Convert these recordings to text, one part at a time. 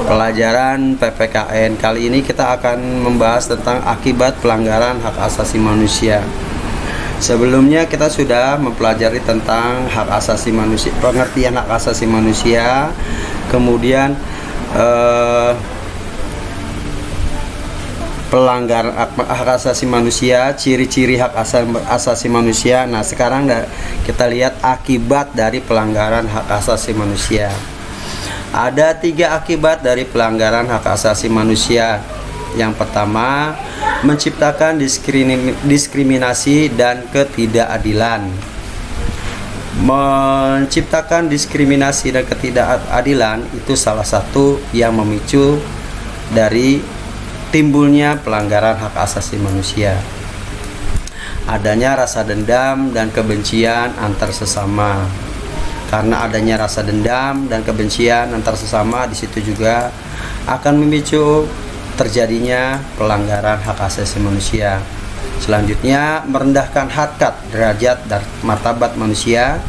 Pelajaran PPKN kali ini kita akan membahas tentang akibat pelanggaran hak asasi manusia. Sebelumnya kita sudah mempelajari tentang hak asasi manusia, pengertian hak asasi manusia, kemudian pelanggaran hak asasi manusia, ciri-ciri hak asasi manusia. Nah, sekarang kita lihat akibat dari pelanggaran hak asasi manusia. Ada 3 akibat dari pelanggaran hak asasi manusia. Yang pertama, menciptakan diskriminasi dan ketidakadilan. Menciptakan diskriminasi dan ketidakadilan itu salah satu yang memicu dari timbulnya pelanggaran hak asasi manusia. Adanya rasa dendam dan kebencian antar sesama. Karena adanya rasa dendam dan kebencian antar sesama, di situ juga akan memicu terjadinya pelanggaran hak asasi manusia. Selanjutnya, merendahkan harkat, derajat, dan martabat manusia.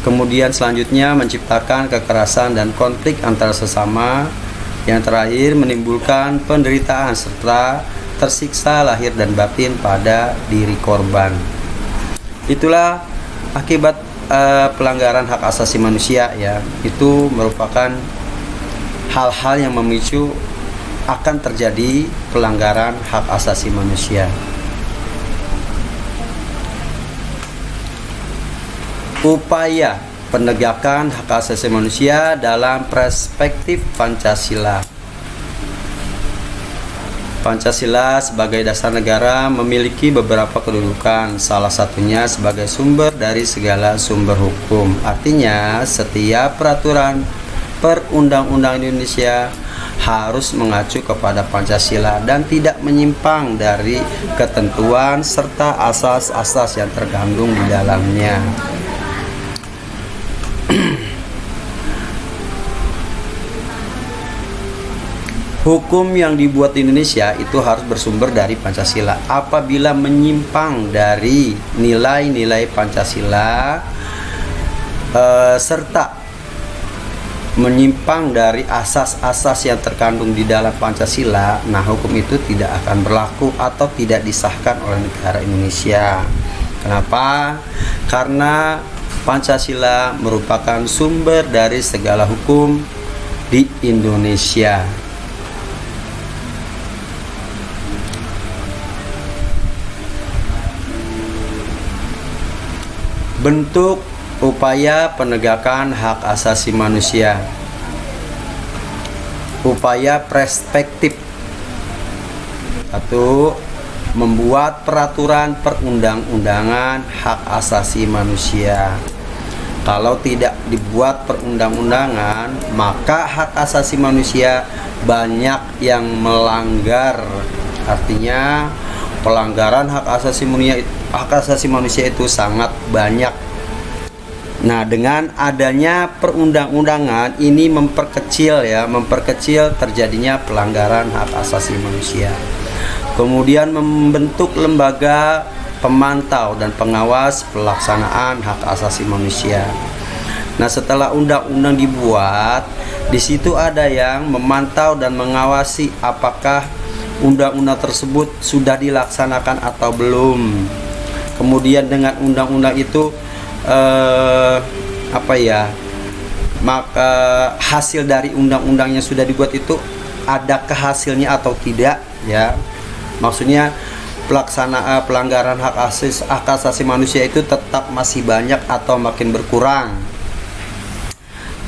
Kemudian selanjutnya, menciptakan kekerasan dan konflik antar sesama. Yang terakhir, menimbulkan penderitaan serta tersiksa lahir dan batin pada diri korban. Itulah akibat pelanggaran hak asasi manusia, ya. Itu merupakan hal-hal yang memicu akan terjadi pelanggaran hak asasi manusia. Upaya penegakan hak asasi manusia dalam perspektif Pancasila. Pancasila sebagai dasar negara memiliki beberapa kedudukan, salah satunya sebagai sumber dari segala sumber hukum. Artinya, setiap peraturan perundang-undangan Indonesia harus mengacu kepada Pancasila dan tidak menyimpang dari ketentuan serta asas-asas yang terkandung di dalamnya. Hukum yang dibuat di Indonesia itu harus bersumber dari Pancasila. Apabila menyimpang dari nilai-nilai Pancasila serta menyimpang dari asas-asas yang terkandung di dalam Pancasila, nah hukum itu tidak akan berlaku atau tidak disahkan oleh negara Indonesia. Kenapa? Karena Pancasila merupakan sumber dari segala hukum di Indonesia. Bentuk upaya penegakan hak asasi manusia. Upaya perspektif. 1. Membuat peraturan perundang-undangan hak asasi manusia. Kalau tidak dibuat perundang-undangan, maka hak asasi manusia banyak yang melanggar. Artinya pelanggaran hak asasi manusia itu sangat banyak. Nah, dengan adanya perundang-undangan ini memperkecil terjadinya pelanggaran hak asasi manusia. Kemudian membentuk lembaga pemantau dan pengawas pelaksanaan hak asasi manusia. Nah, setelah undang-undang dibuat, di situ ada yang memantau dan mengawasi apakah undang-undang tersebut sudah dilaksanakan atau belum. Kemudian dengan undang-undang itu maka hasil dari undang-undang yang sudah dibuat itu adakah hasilnya atau tidak, ya. Maksudnya pelanggaran hak asasi manusia itu tetap masih banyak atau makin berkurang.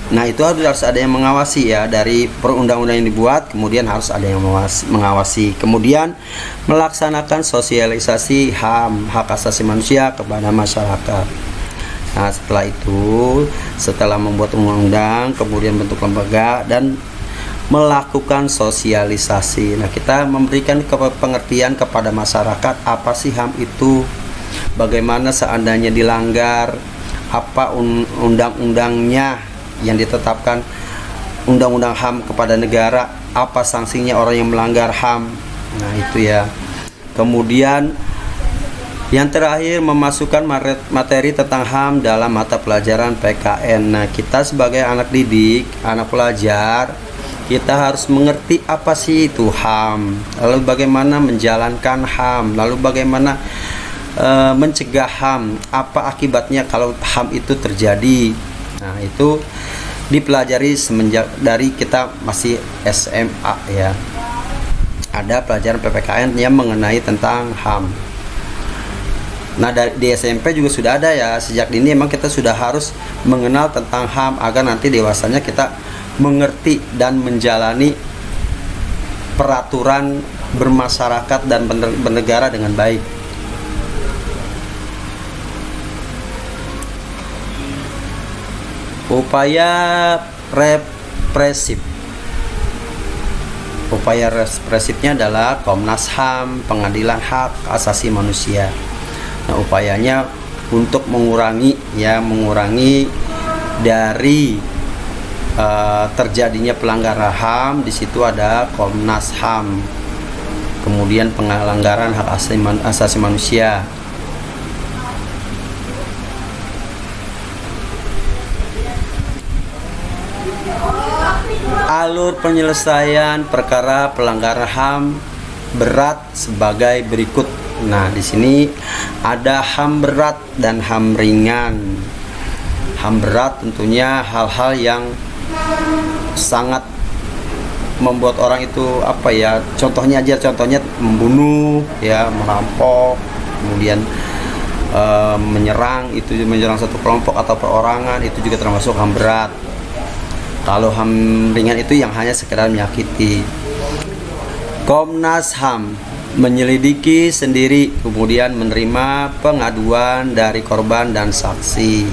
Nah, itu harus ada yang mengawasi, ya. Dari perundang-undang yang dibuat, kemudian harus ada yang mengawasi. Kemudian melaksanakan sosialisasi HAM, hak asasi manusia, kepada masyarakat. Nah, setelah itu, setelah membuat undang-undang, kemudian bentuk lembaga dan melakukan sosialisasi. Nah, kita memberikan pengertian kepada masyarakat apa sih HAM itu, bagaimana seandainya dilanggar, apa undang-undangnya yang ditetapkan undang-undang HAM kepada negara, apa sanksinya orang yang melanggar HAM. Nah, itu ya. Kemudian yang terakhir, memasukkan materi tentang HAM dalam mata pelajaran PKN. Nah, kita sebagai anak didik, anak pelajar, kita harus mengerti apa sih itu HAM, lalu bagaimana menjalankan HAM, lalu bagaimana mencegah HAM, apa akibatnya kalau HAM itu terjadi. Nah, itu dipelajari semenjak dari kita masih SMA ya. Ada pelajaran PPKN yang mengenai tentang HAM. Nah, di SMP juga sudah ada ya. Sejak dini emang kita sudah harus mengenal tentang HAM agar nanti dewasanya kita mengerti dan menjalani peraturan bermasyarakat dan bernegara dengan baik. Upaya represif. Upaya represifnya adalah Komnas HAM, Pengadilan Hak Asasi Manusia. Nah, upayanya untuk mengurangi dari terjadinya pelanggaran HAM. Di situ ada Komnas HAM, kemudian pelanggaran hak asasi manusia. Alur penyelesaian perkara pelanggaran HAM berat sebagai berikut. Nah, di sini ada HAM berat dan HAM ringan. HAM berat tentunya hal-hal yang sangat membuat orang itu contohnya membunuh ya, merampok, kemudian menyerang satu kelompok atau perorangan, itu juga termasuk HAM berat. Kalau HAM ringan itu yang hanya sekedar menyakiti. Komnas HAM menyelidiki sendiri, kemudian menerima pengaduan dari korban dan saksi,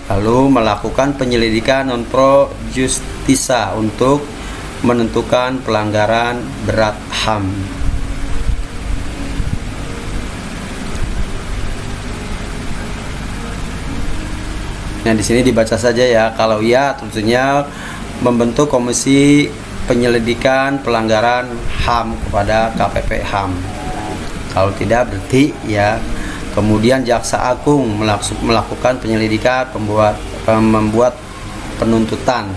lalu melakukan penyelidikan non pro justisa untuk menentukan pelanggaran berat HAM. Nah, di sini dibaca saja ya. Kalau ya, tentunya membentuk komisi penyelidikan pelanggaran HAM kepada KPP HAM. Kalau tidak, berarti ya kemudian Jaksa Agung melakukan penyelidikan, membuat penuntutan.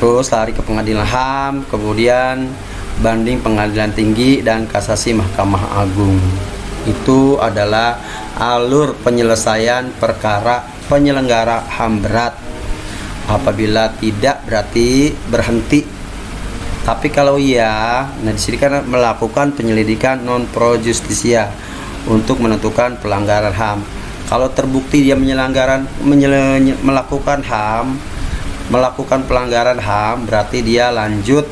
Terus lari ke Pengadilan HAM, kemudian banding Pengadilan Tinggi dan kasasi Mahkamah Agung. Itu adalah alur penyelesaian perkara penyelenggara HAM berat. Apabila tidak, berarti berhenti. Tapi kalau iya, nah di sini kan melakukan penyelidikan non pro justisia untuk menentukan pelanggaran HAM. Kalau terbukti dia melakukan pelanggaran HAM, berarti dia lanjut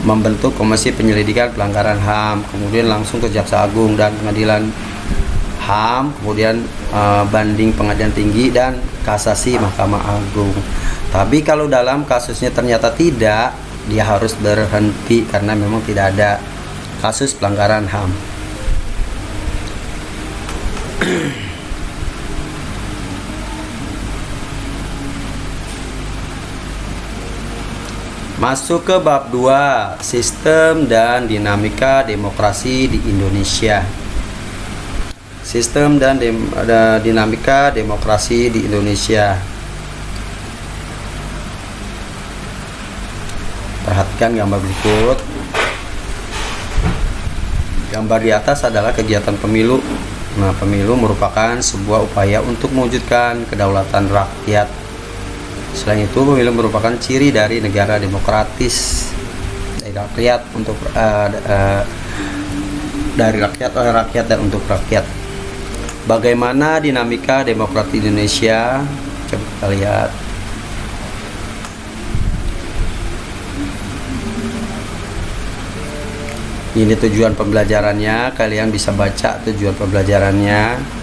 membentuk komisi penyelidikan pelanggaran HAM, kemudian langsung ke Jaksa Agung dan Pengadilan HAM, kemudian banding Pengadilan Tinggi dan kasasi Mahkamah Agung. Tapi kalau dalam kasusnya ternyata tidak, dia harus berhenti karena memang tidak ada kasus pelanggaran HAM. Masuk ke bab 2, sistem dan dinamika demokrasi di Indonesia. Sistem dan dinamika demokrasi di Indonesia. Perhatikan gambar berikut. Gambar di atas adalah kegiatan pemilu. Nah, pemilu merupakan sebuah upaya untuk mewujudkan kedaulatan rakyat. Selain itu, pemilu merupakan ciri dari negara demokratis, dari rakyat untuk dari rakyat oleh rakyat dan untuk rakyat. Bagaimana dinamika demokrasi Indonesia? Coba kita lihat. Ini tujuan pembelajarannya, kalian bisa baca tujuan pembelajarannya.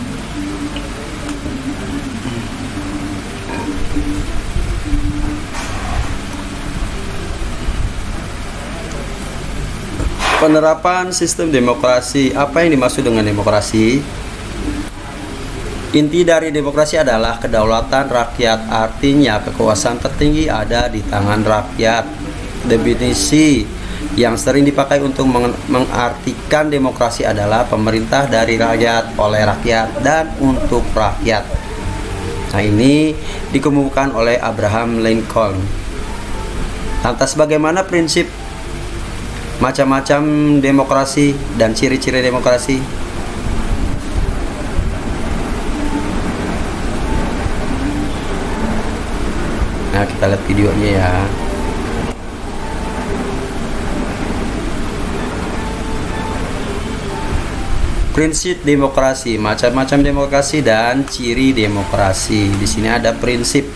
Penerapan sistem demokrasi. Apa yang dimaksud dengan demokrasi? Inti dari demokrasi adalah kedaulatan rakyat, artinya kekuasaan tertinggi ada di tangan rakyat. Definisi yang sering dipakai untuk mengartikan demokrasi adalah pemerintah dari rakyat, oleh rakyat, dan untuk rakyat. Nah, ini dikemukakan oleh Abraham Lincoln. Lantas bagaimana prinsip macam-macam demokrasi dan ciri-ciri demokrasi? Nah, kita lihat videonya ya. Prinsip demokrasi, macam-macam demokrasi dan ciri demokrasi. Di sini ada prinsip.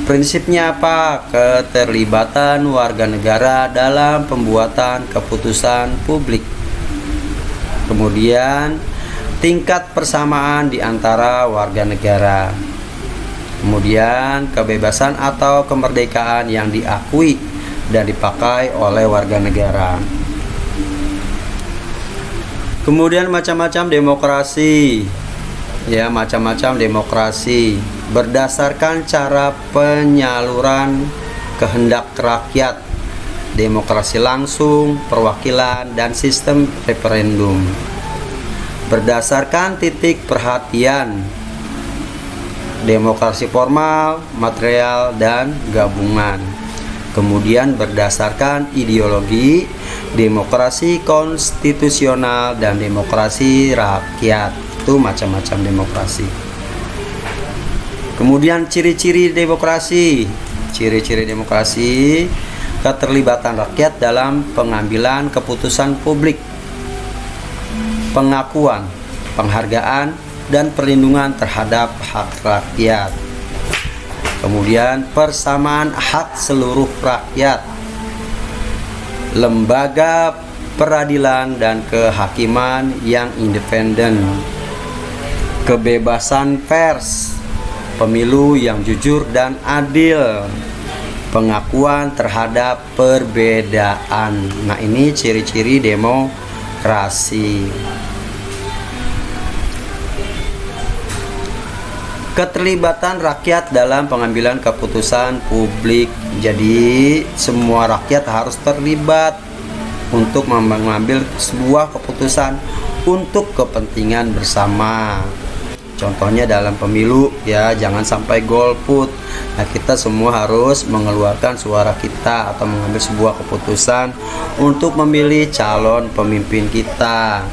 Prinsipnya apa? Keterlibatan warga negara dalam pembuatan keputusan publik. Kemudian, tingkat persamaan di antara warga negara. Kemudian, kebebasan atau kemerdekaan yang diakui dan dipakai oleh warga negara. Kemudian macam-macam demokrasi. Ya, macam-macam demokrasi berdasarkan cara penyaluran kehendak rakyat, demokrasi langsung, perwakilan, dan sistem referendum. Berdasarkan titik perhatian, demokrasi formal, material, dan gabungan. Kemudian berdasarkan ideologi, demokrasi konstitusional dan demokrasi rakyat. Itu macam-macam demokrasi. Kemudian ciri-ciri demokrasi. Ciri-ciri demokrasi: keterlibatan rakyat dalam pengambilan keputusan publik, pengakuan, penghargaan, dan perlindungan terhadap hak rakyat. Kemudian persamaan hak seluruh rakyat, lembaga peradilan dan kehakiman yang independen, kebebasan pers, pemilu yang jujur dan adil, pengakuan terhadap perbedaan. Nah, ini ciri-ciri demokrasi. Keterlibatan rakyat dalam pengambilan keputusan publik. Jadi semua rakyat harus terlibat untuk mengambil sebuah keputusan untuk kepentingan bersama. Contohnya dalam pemilu ya, jangan sampai golput. Nah, kita semua harus mengeluarkan suara kita atau mengambil sebuah keputusan untuk memilih calon pemimpin kita.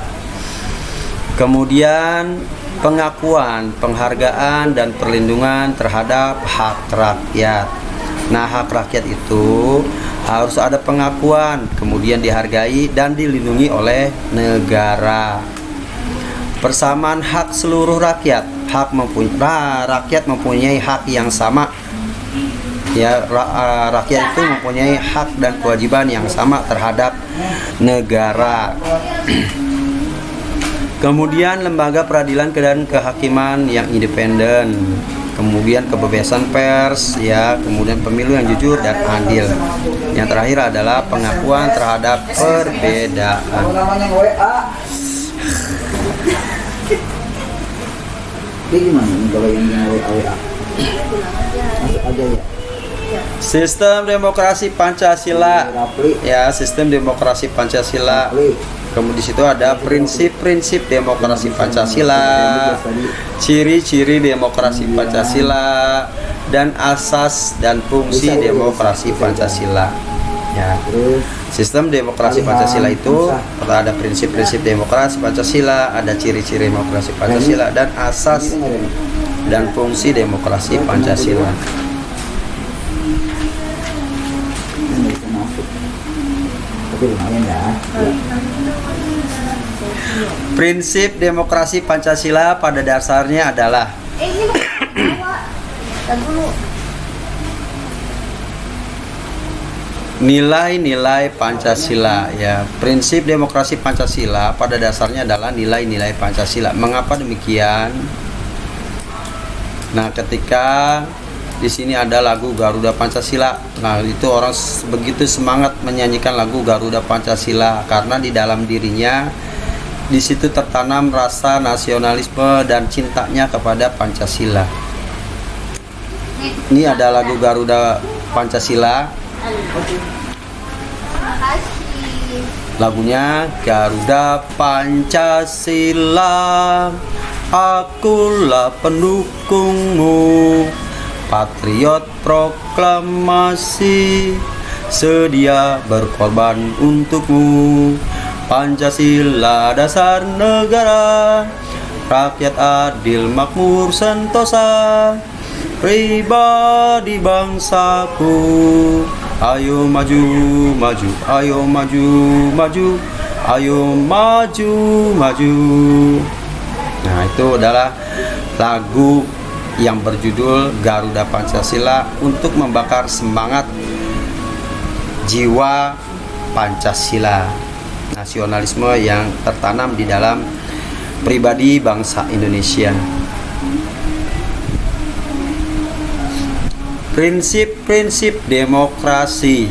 Kemudian pengakuan, penghargaan, dan perlindungan terhadap hak rakyat. Nah, hak rakyat itu harus ada pengakuan, kemudian dihargai dan dilindungi oleh negara. Persamaan hak seluruh rakyat, rakyat mempunyai hak yang sama. Ya, rakyat itu mempunyai hak dan kewajiban yang sama terhadap negara. Kemudian lembaga peradilan dan kehakiman yang independen, kemudian kebebasan pers, ya, kemudian pemilu yang jujur dan adil. Yang terakhir adalah pengakuan terhadap perbedaan. Sistem demokrasi Pancasila, ya, sistem demokrasi Pancasila. Kemudian di situ ada prinsip-prinsip demokrasi Pancasila, ciri-ciri demokrasi Pancasila, dan asas dan fungsi demokrasi Pancasila. Ya, sistem demokrasi Pancasila itu ada prinsip-prinsip demokrasi Pancasila, ada ciri-ciri demokrasi Pancasila, dan asas dan fungsi demokrasi Pancasila. Prinsip demokrasi Pancasila pada dasarnya adalah nilai-nilai Pancasila. Ya, prinsip demokrasi Pancasila pada dasarnya adalah nilai-nilai Pancasila. Mengapa demikian? Nah, ketika di sini ada lagu Garuda Pancasila. Nah, itu orang begitu semangat menyanyikan lagu Garuda Pancasila karena di dalam dirinya di situ tertanam rasa nasionalisme dan cintanya kepada Pancasila. Ini ada lagu Garuda Pancasila. Lagunya Garuda Pancasila akulah pendukungmu, patriot proklamasi, sedia berkorban untukmu. Pancasila dasar negara, rakyat adil makmur sentosa, pribadi bangsaku. Ayo maju, maju, ayo maju, maju, ayo maju, maju. Nah, itu adalah lagu yang berjudul Garuda Pancasila untuk membakar semangat jiwa Pancasila, nasionalisme yang tertanam di dalam pribadi bangsa Indonesia. Prinsip-prinsip demokrasi.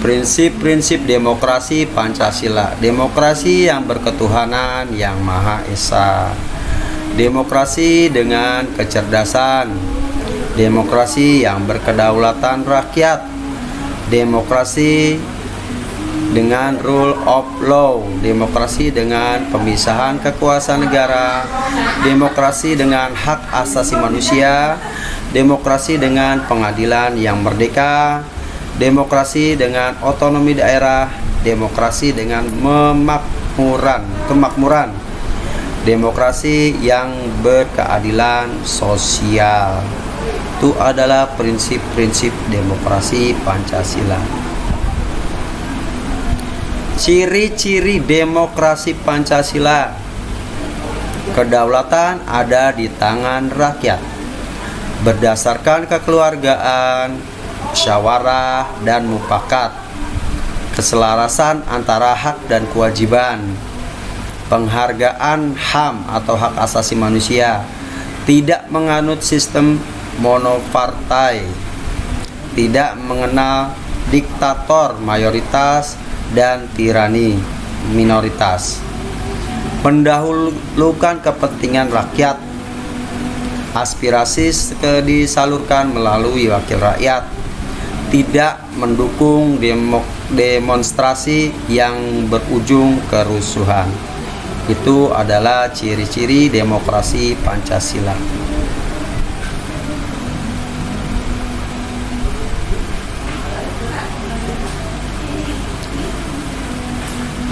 Prinsip-prinsip demokrasi Pancasila. Demokrasi yang berketuhanan yang Maha Esa. Demokrasi dengan kecerdasan. Demokrasi yang berkedaulatan rakyat. Demokrasi dengan rule of law, demokrasi dengan pemisahan kekuasaan negara, demokrasi dengan hak asasi manusia, demokrasi dengan pengadilan yang merdeka, demokrasi dengan otonomi daerah, demokrasi dengan kemakmuran, demokrasi yang berkeadilan sosial. Itu adalah prinsip-prinsip demokrasi Pancasila. Ciri-ciri demokrasi Pancasila. Kedaulatan ada di tangan rakyat, berdasarkan kekeluargaan, musyawarah dan mufakat, keselarasan antara hak dan kewajiban, penghargaan HAM atau hak asasi manusia, tidak menganut sistem monopartai, tidak mengenal diktator mayoritas dan tirani minoritas, mendahulukan kepentingan rakyat, aspirasi disalurkan melalui wakil rakyat, tidak mendukung demonstrasi yang berujung kerusuhan. Itu adalah ciri-ciri demokrasi Pancasila.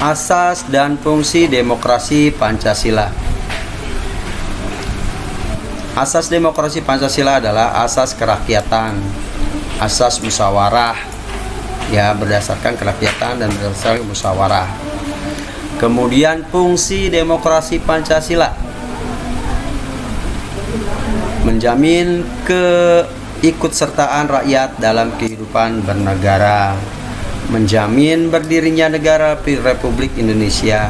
Asas dan fungsi demokrasi Pancasila. Asas demokrasi Pancasila adalah asas kerakyatan, asas musyawarah, ya, berdasarkan kerakyatan dan berdasarkan musyawarah. Kemudian fungsi demokrasi Pancasila menjamin keikutsertaan rakyat dalam kehidupan bernegara, menjamin berdirinya negara Republik Indonesia,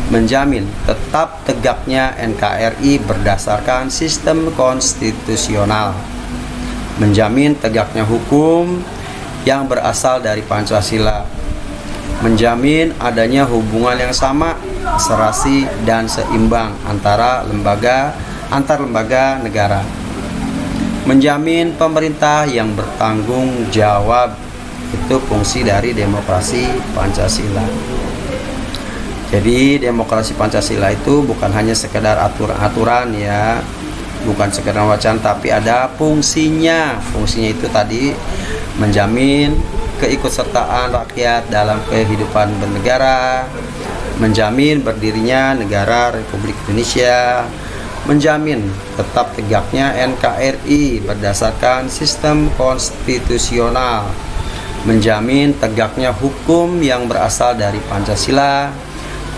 menjamin tetap tegaknya NKRI berdasarkan sistem konstitusional, menjamin tegaknya hukum yang berasal dari Pancasila, menjamin adanya hubungan yang sama, serasi dan seimbang antar lembaga negara, menjamin pemerintah yang bertanggung jawab. Itu fungsi dari demokrasi Pancasila. Jadi demokrasi Pancasila itu bukan hanya sekedar aturan-aturan, ya, bukan sekedar wacana, tapi ada fungsinya. Fungsinya itu tadi menjamin keikutsertaan rakyat dalam kehidupan bernegara, menjamin berdirinya negara Republik Indonesia, menjamin tetap tegaknya NKRI berdasarkan sistem konstitusional, menjamin tegaknya hukum yang berasal dari Pancasila,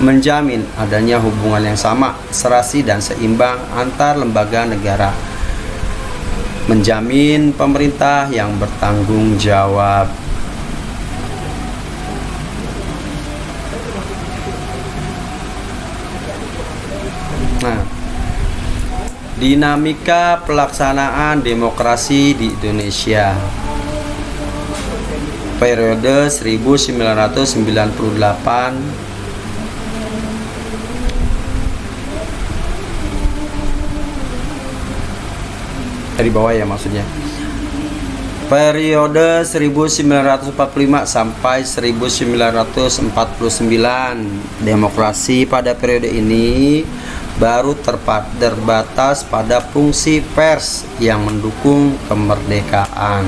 menjamin adanya hubungan yang sama, serasi dan seimbang antar lembaga negara, menjamin pemerintah yang bertanggung jawab. Nah, dinamika pelaksanaan demokrasi di Indonesia periode 1998 dari bawah, ya, maksudnya Periode 1945 sampai 1949, demokrasi pada periode ini baru terbatas pada fungsi pers yang mendukung kemerdekaan.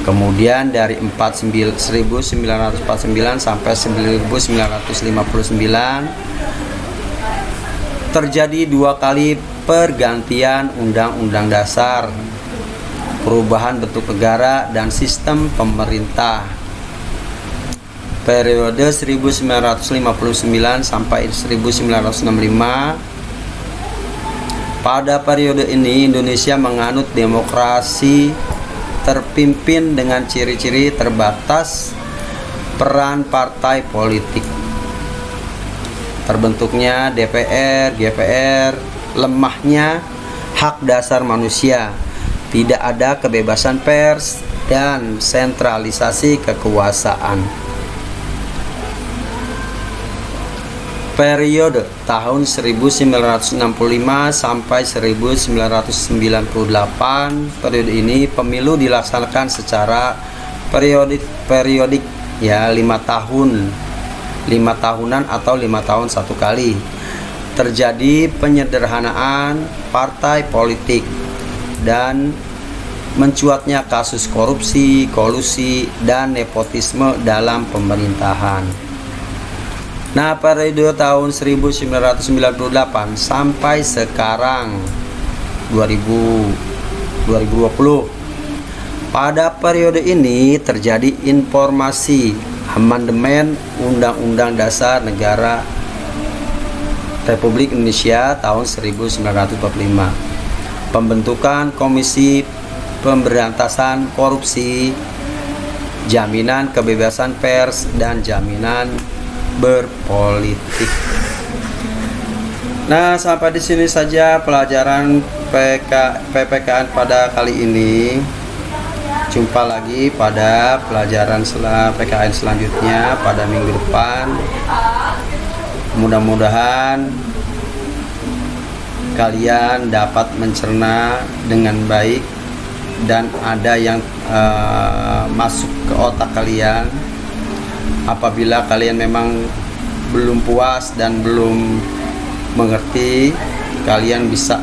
Kemudian dari 1949 sampai 1959 terjadi 2 kali pergantian Undang-Undang Dasar, perubahan bentuk negara dan sistem pemerintah. Periode 1959 sampai 1965. Pada periode ini Indonesia menganut demokrasi terpimpin dengan ciri-ciri terbatas peran partai politik, terbentuknya DPR, GPR, lemahnya hak dasar manusia, tidak ada kebebasan pers, dan sentralisasi kekuasaan. Periode tahun 1965 sampai 1998, periode ini pemilu dilaksanakan secara periodik ya, 5 tahunan atau 5 tahun 1 kali. Terjadi penyederhanaan partai politik dan mencuatnya kasus korupsi, kolusi, dan nepotisme dalam pemerintahan. Nah, periode tahun 1998 sampai sekarang 2020. Pada periode ini terjadi informasi amandemen Undang-Undang Dasar Negara Republik Indonesia tahun 1945. Pembentukan Komisi Pemberantasan Korupsi, jaminan kebebasan pers, dan jaminan berpolitik. Nah, sampai di sini saja pelajaran PPKN pada kali ini. Jumpa lagi pada pelajaran PKN selanjutnya pada minggu depan. Mudah-mudahan kalian dapat mencerna dengan baik dan ada yang masuk ke otak kalian. Apabila kalian memang belum puas dan belum mengerti, kalian bisa